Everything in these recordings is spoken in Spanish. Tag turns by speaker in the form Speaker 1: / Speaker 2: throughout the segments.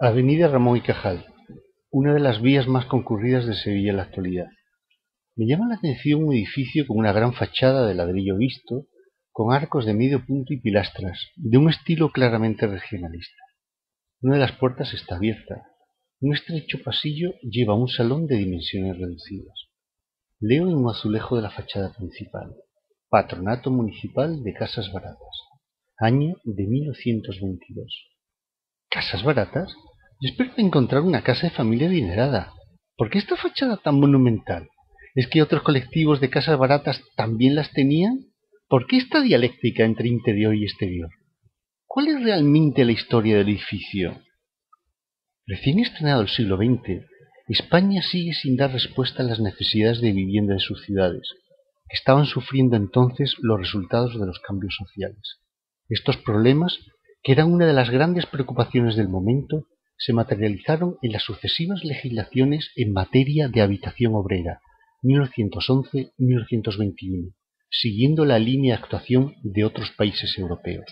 Speaker 1: Avenida Ramón y Cajal, una de las vías más concurridas de Sevilla en la actualidad. Me llama la atención un edificio con una gran fachada de ladrillo visto, con arcos de medio punto y pilastras, de un estilo claramente regionalista. Una de las puertas está abierta. Un estrecho pasillo lleva a un salón de dimensiones reducidas. Leo en un azulejo de la fachada principal: Patronato Municipal de Casas Baratas, año de 1922. ¿Casas baratas? Yo espero encontrar una casa de familia adinerada. ¿Por qué esta fachada tan monumental? ¿Es que otros colectivos de casas baratas también las tenían? ¿Por qué esta dialéctica entre interior y exterior? ¿Cuál es realmente la historia del edificio? Recién estrenado el siglo XX, España sigue sin dar respuesta a las necesidades de vivienda de sus ciudades, que estaban sufriendo entonces los resultados de los cambios sociales. Estos problemas, que eran una de las grandes preocupaciones del momento, se materializaron en las sucesivas legislaciones en materia de habitación obrera, 1911-1921, siguiendo la línea de actuación de otros países europeos.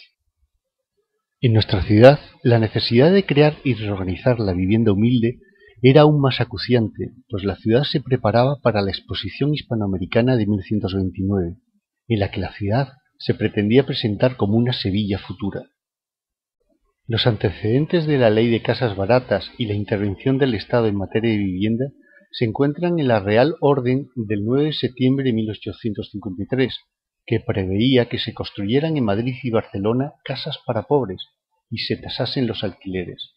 Speaker 1: En nuestra ciudad, la necesidad de crear y reorganizar la vivienda humilde era aún más acuciante, pues la ciudad se preparaba para la Exposición Hispanoamericana de 1929, en la que la ciudad se pretendía presentar como una Sevilla futura. Los antecedentes de la Ley de Casas Baratas y la intervención del Estado en materia de vivienda se encuentran en la Real Orden del 9 de septiembre de 1853, que preveía que se construyeran en Madrid y Barcelona casas para pobres y se tasasen los alquileres.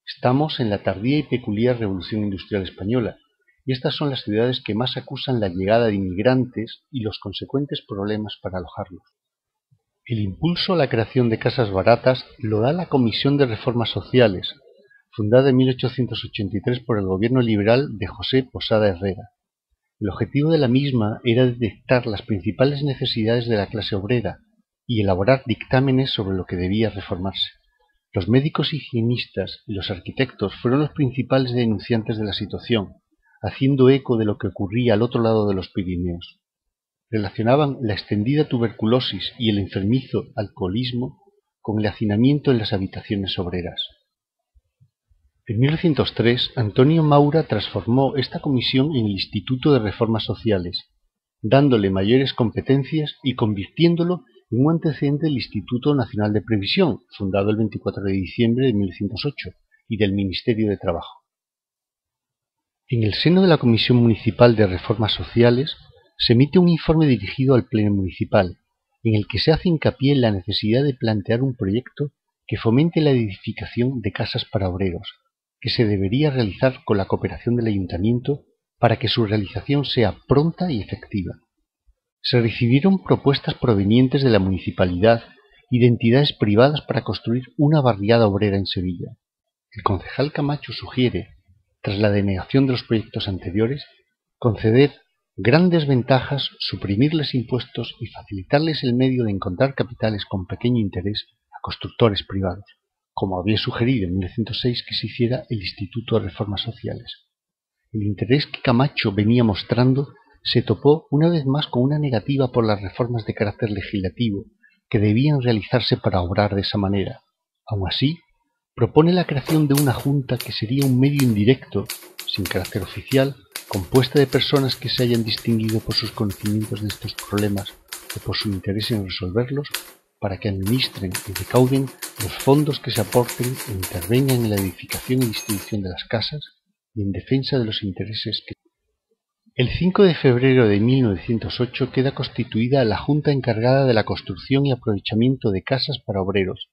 Speaker 1: Estamos en la tardía y peculiar Revolución Industrial Española, y estas son las ciudades que más acusan la llegada de inmigrantes y los consecuentes problemas para alojarlos. El impulso a la creación de casas baratas lo da la Comisión de Reformas Sociales, fundada en 1883 por el gobierno liberal de José Posada Herrera. El objetivo de la misma era detectar las principales necesidades de la clase obrera y elaborar dictámenes sobre lo que debía reformarse. Los médicos higienistas y los arquitectos fueron los principales denunciantes de la situación, haciendo eco de lo que ocurría al otro lado de los Pirineos. Relacionaban la extendida tuberculosis y el enfermizo alcoholismo con el hacinamiento en las habitaciones obreras. En 1903, Antonio Maura transformó esta comisión en el Instituto de Reformas Sociales, dándole mayores competencias y convirtiéndolo en un antecedente del Instituto Nacional de Previsión, fundado el 24 de diciembre de 1908, y del Ministerio de Trabajo. En el seno de la Comisión Municipal de Reformas Sociales se emite un informe dirigido al Pleno Municipal, en el que se hace hincapié en la necesidad de plantear un proyecto que fomente la edificación de casas para obreros, que se debería realizar con la cooperación del Ayuntamiento para que su realización sea pronta y efectiva. Se recibieron propuestas provenientes de la municipalidad y de entidades privadas para construir una barriada obrera en Sevilla. El concejal Camacho sugiere, tras la denegación de los proyectos anteriores, conceder grandes ventajas, suprimirles impuestos y facilitarles el medio de encontrar capitales con pequeño interés a constructores privados, como había sugerido en 1906 que se hiciera el Instituto de Reformas Sociales. El interés que Camacho venía mostrando se topó una vez más con una negativa por las reformas de carácter legislativo que debían realizarse para obrar de esa manera. Aun así, propone la creación de una junta que sería un medio indirecto, sin carácter oficial, compuesta de personas que se hayan distinguido por sus conocimientos de estos problemas o por su interés en resolverlos, para que administren y recauden los fondos que se aporten e intervengan en la edificación y distribución de las casas y en defensa de los intereses que... El 5 de febrero de 1908 queda constituida la Junta encargada de la construcción y aprovechamiento de casas para obreros.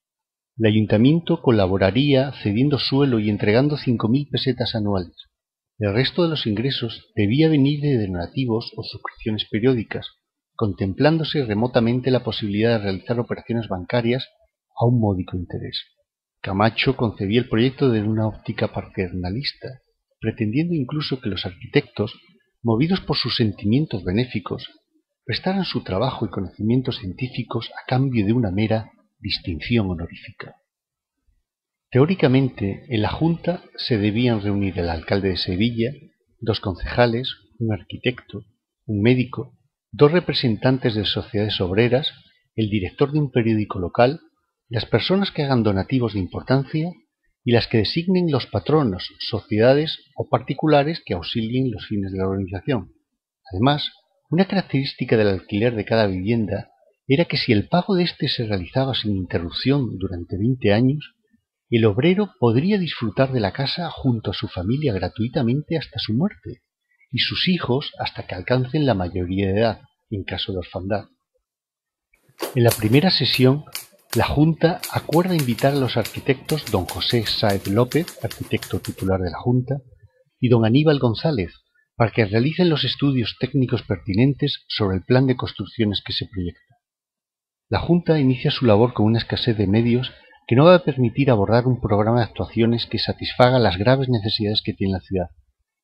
Speaker 1: El Ayuntamiento colaboraría cediendo suelo y entregando 5.000 pesetas anuales. El resto de los ingresos debía venir de donativos o suscripciones periódicas, contemplándose remotamente la posibilidad de realizar operaciones bancarias a un módico interés. Camacho concebía el proyecto desde una óptica paternalista, pretendiendo incluso que los arquitectos, movidos por sus sentimientos benéficos, prestaran su trabajo y conocimientos científicos a cambio de una mera distinción honorífica. Teóricamente, en la Junta se debían reunir el alcalde de Sevilla, 2 concejales, un arquitecto, un médico, 2 representantes de sociedades obreras, el director de un periódico local, las personas que hagan donativos de importancia y las que designen los patronos, sociedades o particulares que auxilien los fines de la organización. Además, una característica del alquiler de cada vivienda era que si el pago de éste se realizaba sin interrupción durante 20 años, el obrero podría disfrutar de la casa junto a su familia gratuitamente hasta su muerte, y sus hijos hasta que alcancen la mayoría de edad, en caso de orfandad. En la primera sesión, la Junta acuerda invitar a los arquitectos don José Sáez López, arquitecto titular de la Junta, y don Aníbal González, para que realicen los estudios técnicos pertinentes sobre el plan de construcciones que se proyecta. La Junta inicia su labor con una escasez de medios que no va a permitir abordar un programa de actuaciones que satisfaga las graves necesidades que tiene la ciudad.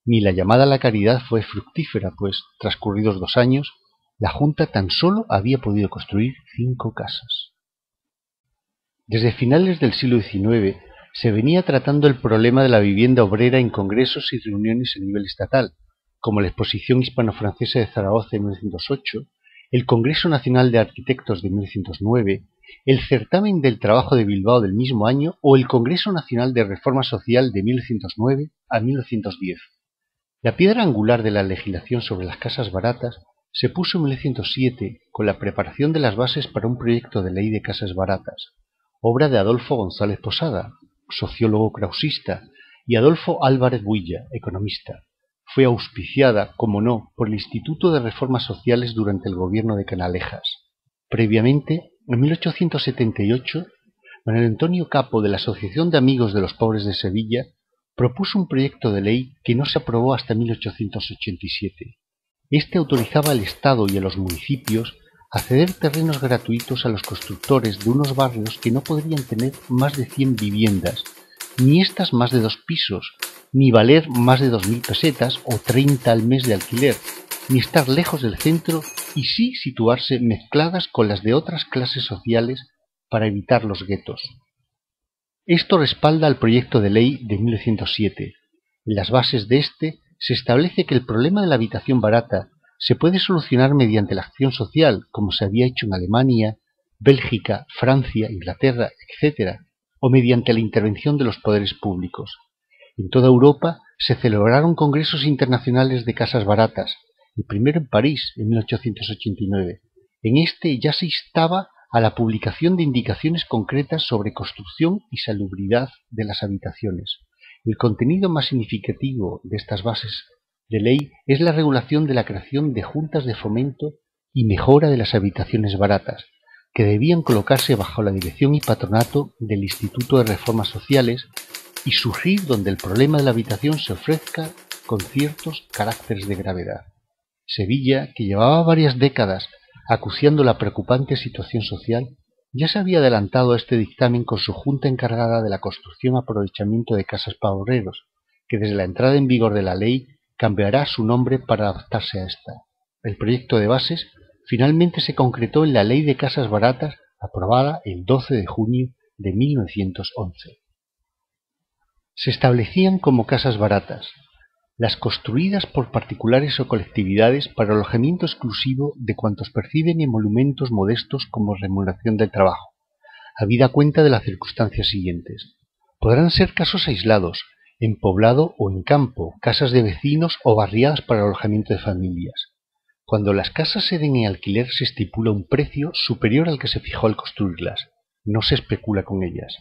Speaker 1: Ni la llamada a la caridad fue fructífera, pues, transcurridos 2 años, la Junta tan solo había podido construir 5 casas. Desde finales del siglo XIX se venía tratando el problema de la vivienda obrera en congresos y reuniones a nivel estatal, como la Exposición Hispano-Francesa de Zaragoza en 1908, el Congreso Nacional de Arquitectos de 1909, el Certamen del Trabajo de Bilbao del mismo año o el Congreso Nacional de Reforma Social de 1909 a 1910. La piedra angular de la legislación sobre las casas baratas se puso en 1907 con la preparación de las bases para un proyecto de ley de casas baratas, obra de Adolfo González Posada, sociólogo krausista, y Adolfo Álvarez Builla, economista. Fue auspiciada, como no, por el Instituto de Reformas Sociales durante el gobierno de Canalejas. Previamente, en 1878, Manuel Antonio Capo, de la Asociación de Amigos de los Pobres de Sevilla, propuso un proyecto de ley que no se aprobó hasta 1887. Este autorizaba al Estado y a los municipios a ceder terrenos gratuitos a los constructores de unos barrios que no podrían tener más de 100 viviendas, ni estas más de 2 pisos, ni valer más de 2.000 pesetas o 30 al mes de alquiler, ni estar lejos del centro y sí situarse mezcladas con las de otras clases sociales para evitar los guetos. Esto respalda al proyecto de ley de 1907. En las bases de este se establece que el problema de la habitación barata se puede solucionar mediante la acción social, como se había hecho en Alemania, Bélgica, Francia, Inglaterra, etc., o mediante la intervención de los poderes públicos. En toda Europa se celebraron congresos internacionales de casas baratas, el primero en París, en 1889. En este ya se instaba a la publicación de indicaciones concretas sobre construcción y salubridad de las habitaciones. El contenido más significativo de estas bases de ley es la regulación de la creación de juntas de fomento y mejora de las habitaciones baratas, que debían colocarse bajo la dirección y patronato del Instituto de Reformas Sociales y surgir donde el problema de la habitación se ofrezca con ciertos caracteres de gravedad. Sevilla, que llevaba varias décadas acuciando la preocupante situación social, ya se había adelantado a este dictamen con su junta encargada de la construcción y aprovechamiento de casas para obreros, que desde la entrada en vigor de la ley cambiará su nombre para adaptarse a esta. El proyecto de bases finalmente se concretó en la Ley de Casas Baratas, aprobada el 12 de junio de 1911. Se establecían como casas baratas las construidas por particulares o colectividades para alojamiento exclusivo de cuantos perciben emolumentos modestos como remuneración del trabajo, habida cuenta de las circunstancias siguientes. Podrán ser casos aislados, en poblado o en campo, casas de vecinos o barriadas para alojamiento de familias. Cuando las casas se den en alquiler se estipula un precio superior al que se fijó al construirlas. No se especula con ellas.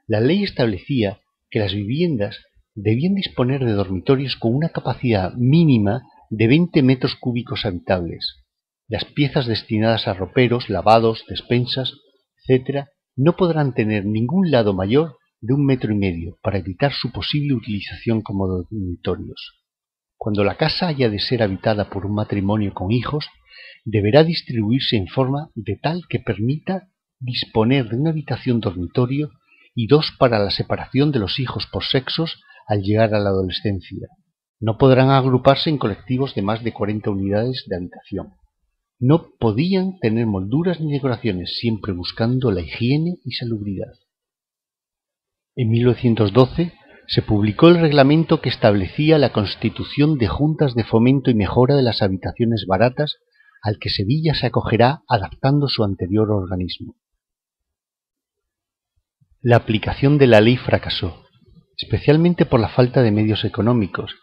Speaker 1: La ley establecía que las viviendas debían disponer de dormitorios con una capacidad mínima de 20 metros cúbicos habitables. Las piezas destinadas a roperos, lavados, despensas, etc., no podrán tener ningún lado mayor de 1,5 metros para evitar su posible utilización como dormitorios. Cuando la casa haya de ser habitada por un matrimonio con hijos, deberá distribuirse en forma de tal que permita disponer de una habitación dormitorio y 2 para la separación de los hijos por sexos al llegar a la adolescencia. No podrán agruparse en colectivos de más de 40 unidades de habitación. No podían tener molduras ni decoraciones, siempre buscando la higiene y salubridad. En 1912 se publicó el reglamento que establecía la constitución de juntas de fomento y mejora de las habitaciones baratas, al que Sevilla se acogerá adaptando su anterior organismo. La aplicación de la ley fracasó. especialmente por la falta de medios económicos,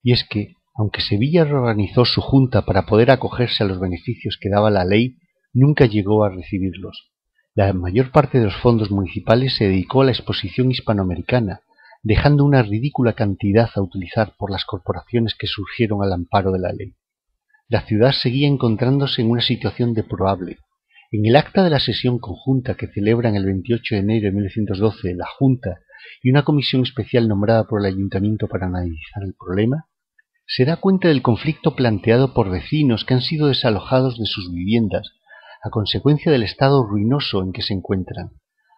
Speaker 1: y es que, aunque Sevilla reorganizó su junta para poder acogerse a los beneficios que daba la ley, nunca llegó a recibirlos. La mayor parte de los fondos municipales se dedicó a la exposición hispanoamericana, dejando una ridícula cantidad a utilizar por las corporaciones que surgieron al amparo de la ley. La ciudad seguía encontrándose en una situación deplorable. En el acta de la sesión conjunta que celebran el 28 de enero de 1912 la Junta y una comisión especial nombrada por el Ayuntamiento para analizar el problema, se da cuenta del conflicto planteado por vecinos que han sido desalojados de sus viviendas a consecuencia del estado ruinoso en que se encuentran.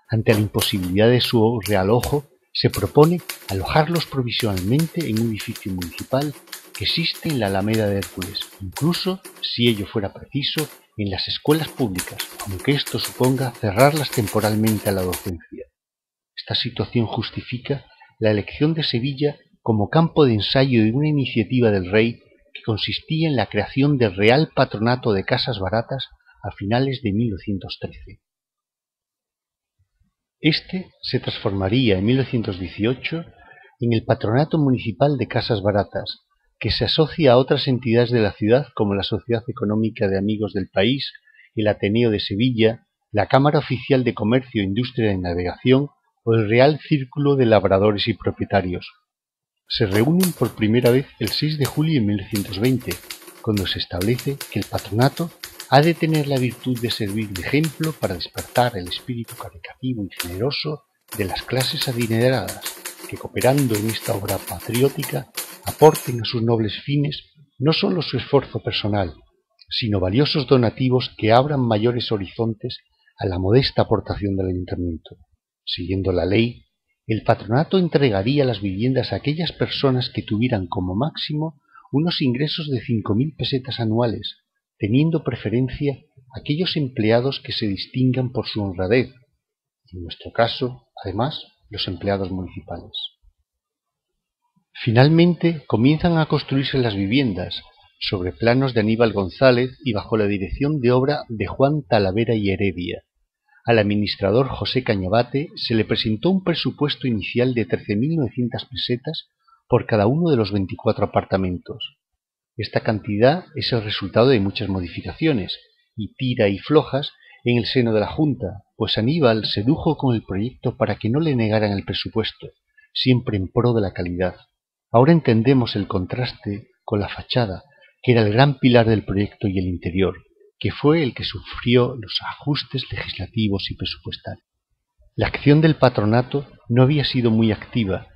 Speaker 1: Ante la imposibilidad de su realojo, se propone alojarlos provisionalmente en un edificio municipal que existe en la Alameda de Hércules, incluso, si ello fuera preciso, en las escuelas públicas, aunque esto suponga cerrarlas temporalmente a la docencia. Esta situación justifica la elección de Sevilla como campo de ensayo de una iniciativa del rey que consistía en la creación del Real Patronato de Casas Baratas a finales de 1913. Este se transformaría en 1918 en el Patronato Municipal de Casas Baratas, que se asocia a otras entidades de la ciudad como la Sociedad Económica de Amigos del País, el Ateneo de Sevilla, la Cámara Oficial de Comercio, Industria y Navegación o el Real Círculo de Labradores y Propietarios. Se reúnen por primera vez el 6 de julio de 1920, cuando se establece que el patronato ha de tener la virtud de servir de ejemplo para despertar el espíritu caritativo y generoso de las clases adineradas, que cooperando en esta obra patriótica aporten a sus nobles fines no solo su esfuerzo personal, sino valiosos donativos que abran mayores horizontes a la modesta aportación del ayuntamiento. Siguiendo la ley, el patronato entregaría las viviendas a aquellas personas que tuvieran como máximo unos ingresos de 5.000 pesetas anuales, teniendo preferencia aquellos empleados que se distingan por su honradez, y en nuestro caso, además, los empleados municipales. Finalmente, comienzan a construirse las viviendas, sobre planos de Aníbal González y bajo la dirección de obra de Juan Talavera y Heredia. Al administrador José Cañabate se le presentó un presupuesto inicial de 13.900 pesetas por cada uno de los 24 apartamentos. Esta cantidad es el resultado de muchas modificaciones, y tira y flojas, en el seno de la Junta, pues Aníbal sedujo con el proyecto para que no le negaran el presupuesto, siempre en pro de la calidad. Ahora entendemos el contraste con la fachada, que era el gran pilar del proyecto, y el interior, que fue el que sufrió los ajustes legislativos y presupuestarios. La acción del patronato no había sido muy activa,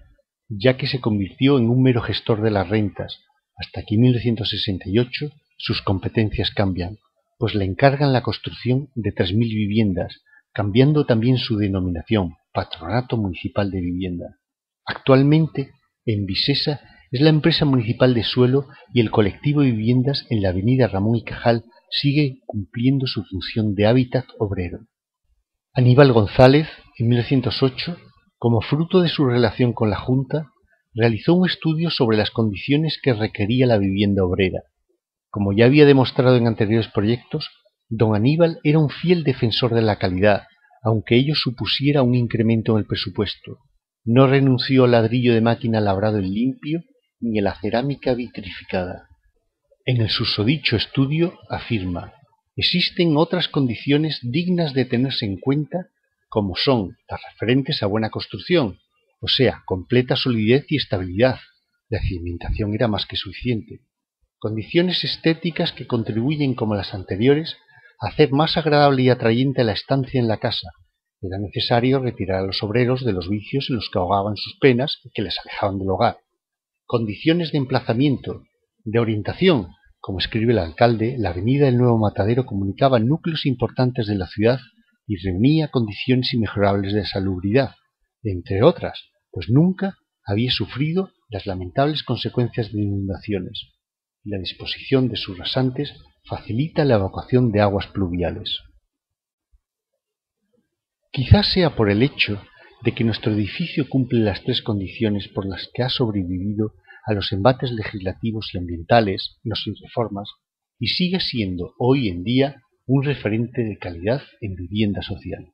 Speaker 1: ya que se convirtió en un mero gestor de las rentas, hasta que en 1968 sus competencias cambian, pues le encargan la construcción de 3.000 viviendas, cambiando también su denominación, Patronato Municipal de Vivienda. Actualmente, Envisesa es la empresa municipal de suelo y el colectivo de viviendas en la avenida Ramón y Cajal sigue cumpliendo su función de hábitat obrero. Aníbal González, en 1908, como fruto de su relación con la Junta, realizó un estudio sobre las condiciones que requería la vivienda obrera. Como ya había demostrado en anteriores proyectos, don Aníbal era un fiel defensor de la calidad, aunque ello supusiera un incremento en el presupuesto. No renunció al ladrillo de máquina labrado en limpio ni a la cerámica vitrificada. En el susodicho estudio afirma: existen otras condiciones dignas de tenerse en cuenta, como son las referentes a buena construcción, o sea, completa solidez y estabilidad. La cimentación era más que suficiente. Condiciones estéticas que contribuyen, como las anteriores, a hacer más agradable y atrayente la estancia en la casa. Era necesario retirar a los obreros de los vicios en los que ahogaban sus penas y que les alejaban del hogar. Condiciones de emplazamiento, de orientación. Como escribe el alcalde, la avenida del Nuevo Matadero comunicaba núcleos importantes de la ciudad y reunía condiciones inmejorables de salubridad, entre otras, pues nunca había sufrido las lamentables consecuencias de inundaciones, y la disposición de sus rasantes facilita la evacuación de aguas pluviales. Quizás sea por el hecho de que nuestro edificio cumple las tres condiciones por las que ha sobrevivido a los embates legislativos y ambientales, no sin reformas, y sigue siendo hoy en día un referente de calidad en vivienda social.